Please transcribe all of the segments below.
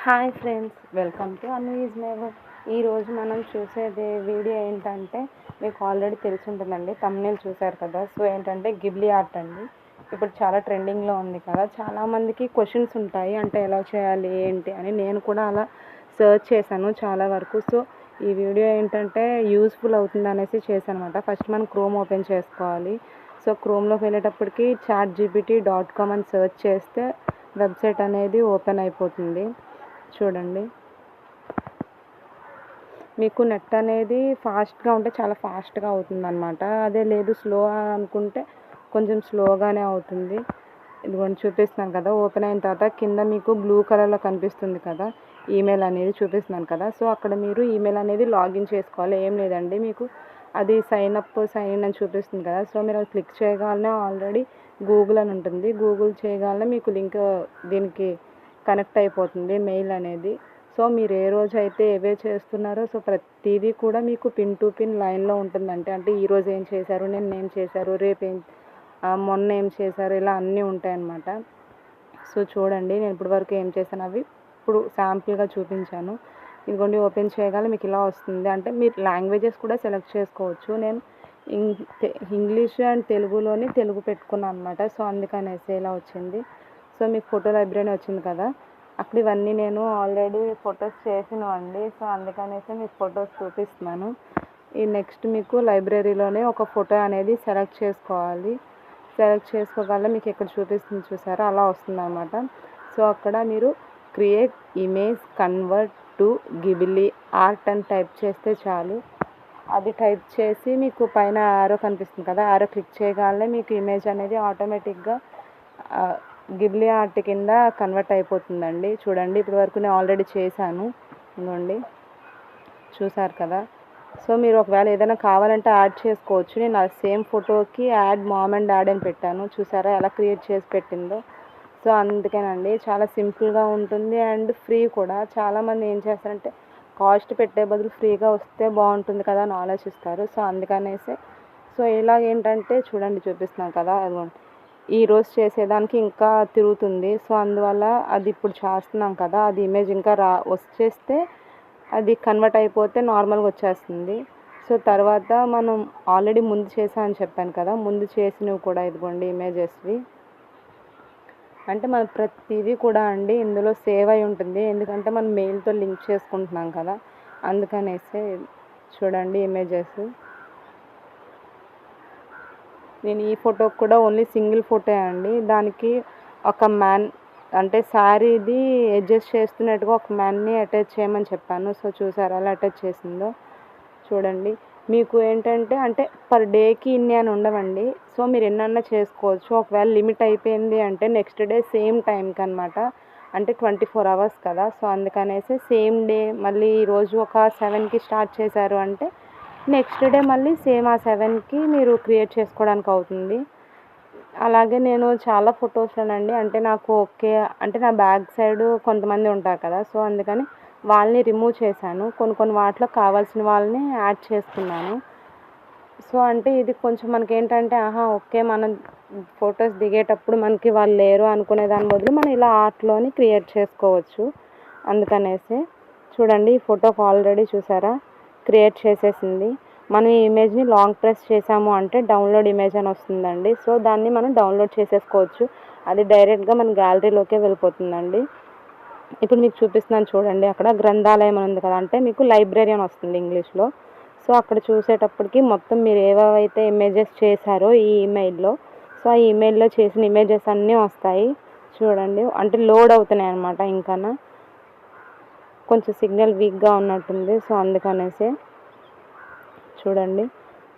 Hi friends, welcome to అన్వీజ్ Mewar. ఈరోజు మనం చూసేది వీడియో ఏంటంటే మీకు ఆల్రెడీ తెలిసి ఉంటుందండి, thumbnail చూసారు కదా. సో ఏంటంటే గిబ్లీ ఆర్ట్ అండి. ఇప్పుడు చాలా ట్రెండింగ్లో ఉంది కదా. చాలామందికి క్వశ్చన్స్ ఉంటాయి, అంటే ఎలా చేయాలి ఏంటి అని. నేను కూడా అలా సర్చ్ చేశాను చాలా వరకు. సో ఈ వీడియో ఏంటంటే యూస్ఫుల్ అవుతుంది అనేసి చేశాను అనమాట. ఫస్ట్ మనం క్రోమ్ ఓపెన్ చేసుకోవాలి. సో క్రోమ్లోకి వెళ్ళేటప్పటికి chatgpt.com అని సర్చ్ చేస్తే వెబ్సైట్ అనేది ఓపెన్ అయిపోతుంది. చూడండి, మీకు నెట్ అనేది ఫాస్ట్గా ఉంటే చాలా ఫాస్ట్గా అవుతుంది అనమాట. అదే లేదు స్లో అనుకుంటే కొంచెం స్లోగానే అవుతుంది. ఇదిగోండి చూపిస్తున్నాను కదా. ఓపెన్ అయిన తర్వాత కింద మీకు బ్లూ కలర్లో కనిపిస్తుంది కదా, ఈమెయిల్ అనేది చూపిస్తున్నాను కదా. సో అక్కడ మీరు ఈమెయిల్ అనేది లాగిన్ చేసుకోవాలి. ఏం లేదండి, మీకు అది సైన్ ఇన్ అని చూపిస్తుంది కదా. సో మీరు అది క్లిక్ చేయగానే ఆల్రెడీ గూగుల్ అని ఉంటుంది. గూగుల్ చేయగానే మీకు లింక్ దీనికి కనెక్ట్ అయిపోతుంది, మెయిల్ అనేది. సో మీరు ఏ రోజు అయితే ఏవే చేస్తున్నారో సో ప్రతిదీ కూడా మీకు పిన్ టు పిన్ లైన్లో ఉంటుందంటే, అంటే ఈరోజు ఏం చేశారు, నిన్న ఏం చేశారు, రేపు ఏం మొన్న ఏం చేశారు, ఇలా అన్నీ ఉంటాయన్నమాట. సో చూడండి, నేను ఇప్పటి వరకు ఏం చేశాను అవి ఇప్పుడు శాంపుల్గా చూపించాను. ఇదిగోండి, ఓపెన్ చేయగానే మీకు ఇలా వస్తుంది. అంటే మీరు లాంగ్వేజెస్ కూడా సెలెక్ట్ చేసుకోవచ్చు. నేను ఇంగ్లీష్ అండ్ తెలుగులోని తెలుగు పెట్టుకున్నాను అనమాట. సో అందుకనేసి ఇలా వచ్చింది. సో మీకు ఫోటో లైబ్రరీ వచ్చింది కదా, అక్కడ ఇవన్నీ నేను ఆల్రెడీ ఫొటోస్ చేసినవండి. సో అందుకనేసి మీకు ఫొటోస్ చూపిస్తున్నాను. ఈ నెక్స్ట్ మీకు లైబ్రరీలోనే ఒక ఫోటో అనేది సెలెక్ట్ చేసుకోవాలి. సెలెక్ట్ చేసుకోగల మీకు ఇక్కడ చూపిస్తుంది చూసారా, అలా వస్తుంది అనమాట. సో అక్కడ మీరు create image convert to Ghibli art అని టైప్ చేస్తే చాలు. అది టైప్ చేసి మీకు పైన ఆరో కనిపిస్తుంది కదా, ఆరో క్లిక్ చేయగానే మీకు ఇమేజ్ అనేది ఆటోమేటిక్గా గిబ్లీ ఆర్ట్ కింద కన్వర్ట్ అయిపోతుందండి. చూడండి, ఇప్పటి వరకు నేను ఆల్రెడీ చేశాను. ఇదిగోండి, చూసారు కదా. సో మీరు ఒకవేళ ఏదైనా కావాలంటే యాడ్ చేసుకోవచ్చు. నేను ఆ సేమ్ ఫోటోకి యాడ్ మామ్ అండ్ డాడ్ అని పెట్టాను. చూసారా ఎలా క్రియేట్ చేసి పెట్టిందో. సో అందుకేనండి, చాలా సింపుల్గా ఉంటుంది అండ్ ఫ్రీ కూడా. చాలామంది ఏం చేస్తారంటే కాస్ట్ పెట్టే బదులు ఫ్రీగా వస్తే బాగుంటుంది కదా అని ఆలోచిస్తారు. సో అందుకనేసి సో ఇలాగేంటంటే చూడండి, చూపిస్తున్నాను కదా, అదిగోండి ఈరోజు చేసేదానికి ఇంకా తిరుగుతుంది. సో అందువల్ల అది ఇప్పుడు చేస్తున్నాం కదా, అది ఇమేజ్ ఇంకా వచ్చేస్తే అది కన్వర్ట్ అయిపోతే నార్మల్గా వచ్చేస్తుంది. సో తర్వాత మనం ఆల్రెడీ ముందు చేసా అని చెప్పాను కదా, ముందు చేసినవి కూడా ఇదిగోండి ఇమేజెస్వి. అంటే మన ప్రతిదీ కూడా అండి ఇందులో సేవ్ అయి ఉంటుంది, ఎందుకంటే మనం మెయిల్తో లింక్ చేసుకుంటున్నాం కదా, అందుకనేసి. చూడండి ఇమేజెస్. నేను ఈ ఫోటోకి కూడా ఓన్లీ సింగిల్ ఫోటో అండి. దానికి ఒక మ్యాన్ అంటే శారీది అడ్జస్ట్ చేస్తున్నట్టుగా ఒక మ్యాన్ని అటాచ్ చేయమని చెప్పాను. సో చూసారా అలా అటాచ్ చేసిందో. చూడండి, మీకు ఏంటంటే అంటే పర్ డేకి ఇన్ని అని ఉండవండి. సో మీరు ఎన్నన్నా చేసుకోవచ్చు. ఒకవేళ లిమిట్ అయిపోయింది అంటే నెక్స్ట్ డే సేమ్ టైంకి అనమాట. అంటే 24 hours కదా. సో అందుకనేసి సేమ్ డే మళ్ళీ ఈరోజు ఒక 7కి స్టార్ట్ చేశారు అంటే నెక్స్ట్ డే మళ్ళీ సేమ్ ఆ 7కి మీరు క్రియేట్ చేసుకోవడానికి అవుతుంది. అలాగే నేను చాలా ఫొటోస్లోనండి అంటే నాకు ఓకే అంటే నా బ్యాక్ సైడ్ కొంతమంది ఉంటారు కదా, సో అందుకని వాళ్ళని రిమూవ్ చేశాను. కొన్ని వాటిలో కావాల్సిన వాళ్ళని యాడ్ చేసుకున్నాను. సో అంటే ఇది కొంచెం మనకి ఏంటంటే ఓకే మనం ఫొటోస్ దిగేటప్పుడు మనకి వాళ్ళు లేరు అనుకునే దాని బదులు మనం ఇలా ఆర్ట్లోని క్రియేట్ చేసుకోవచ్చు. అందుకనేసి చూడండి, ఈ ఫోటోకి ఆల్రెడీ చూసారా క్రియేట్ చేసేసింది. మనం ఈ ఇమేజ్ని లాంగ్ ప్రెస్ చేసాము అంటే డౌన్లోడ్ ఇమేజ్ అని వస్తుందండి. సో దాన్ని మనం డౌన్లోడ్ చేసేసుకోవచ్చు. అది డైరెక్ట్గా మన గ్యాలరీలోకే వెళ్ళిపోతుందండి. ఇప్పుడు మీకు చూపిస్తున్నాను చూడండి, అక్కడ గ్రంథాలయం అని ఉంది కదా, అంటే మీకు లైబ్రరీ అని వస్తుంది ఇంగ్లీష్లో. సో అక్కడ చూసేటప్పటికి మొత్తం మీరు ఏవేవైతే ఇమేజెస్ చేశారో ఈ ఈమెయిల్లో, సో ఆ ఈమెయిల్లో చేసిన ఇమేజెస్ అన్నీ వస్తాయి. చూడండి, అంటే లోడ్ అవుతున్నాయి అన్నమాట. ఇంకా కొంచెం సిగ్నల్ వీక్గా ఉన్నట్టుంది, సో అందుకనేసి. చూడండి,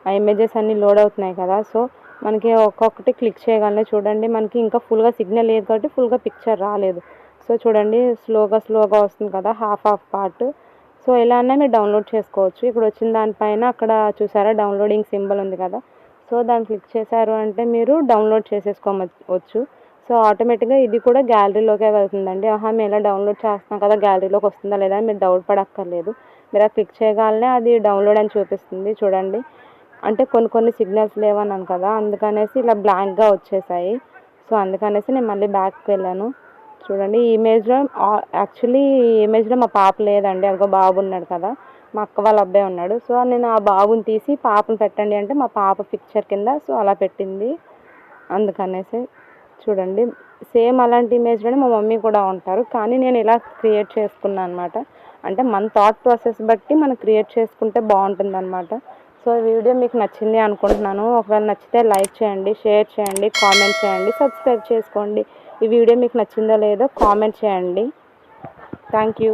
ఆ ఇమేజెస్ అన్నీ లోడ్ అవుతున్నాయి కదా. సో మనకి ఒక్కొక్కటి క్లిక్ చేయగానే చూడండి మనకి ఇంకా ఫుల్గా సిగ్నల్ లేదు కాబట్టి ఫుల్గా పిక్చర్ రాలేదు. సో చూడండి స్లోగా వస్తుంది కదా, హాఫ్ పార్ట్. సో ఇలా అన్నా మీరు డౌన్లోడ్ చేసుకోవచ్చు. ఇప్పుడు వచ్చిన దానిపైన అక్కడ చూసారా డౌన్లోడింగ్ సింబల్ ఉంది కదా, సో దాన్ని క్లిక్ చేశారు అంటే మీరు డౌన్లోడ్ చేసేసుకోవచ్చు. సో ఆటోమేటిక్గా ఇది కూడా గ్యాలరీలోకే వెళ్తుందండి. మేము ఎలా డౌన్లోడ్ చేస్తున్నాం కదా గ్యాలరీలోకి వస్తుందా లేదా అని మీరు డౌట్ పడక్కర్లేదు. మీరు అది క్లిక్ చేయగానే అది డౌన్లోడ్ అని చూపిస్తుంది. చూడండి, అంటే కొన్ని సిగ్నల్స్ లేవన్నాను కదా, అందుకనేసి ఇలా బ్లాంక్గా వచ్చేసాయి. సో అందుకనేసి నేను మళ్ళీ బ్యాక్కి వెళ్ళాను. చూడండి ఈ ఇమేజ్లో యాక్చువల్లీ ఈ ఇమేజ్లో మా పాప లేదండి, అదిగో బాబు ఉన్నాడు కదా, మా అక్క వాళ్ళ అబ్బాయి ఉన్నాడు. సో నేను ఆ బాబుని తీసి పాపను పెట్టండి అంటే మా పాప పిక్చర్ కింద సో అలా పెట్టింది, అందుకనేసి. చూడండి సేమ్ అలాంటి ఇమేజ్లోనే మా మమ్మీ కూడా ఉంటారు, కానీ నేను ఇలా క్రియేట్ చేసుకున్నాను అనమాట. అంటే మన థాట్ ప్రాసెస్ బట్టి మనం క్రియేట్ చేసుకుంటే బాగుంటుంది అనమాట. సో ఈ వీడియో మీకు నచ్చింది అనుకుంటున్నాను. ఒకవేళ నచ్చితే లైక్ చేయండి, షేర్ చేయండి, కామెంట్ చేయండి, సబ్స్క్రైబ్ చేసుకోండి. ఈ వీడియో మీకు నచ్చిందో లేదో కామెంట్ చేయండి. Thank you.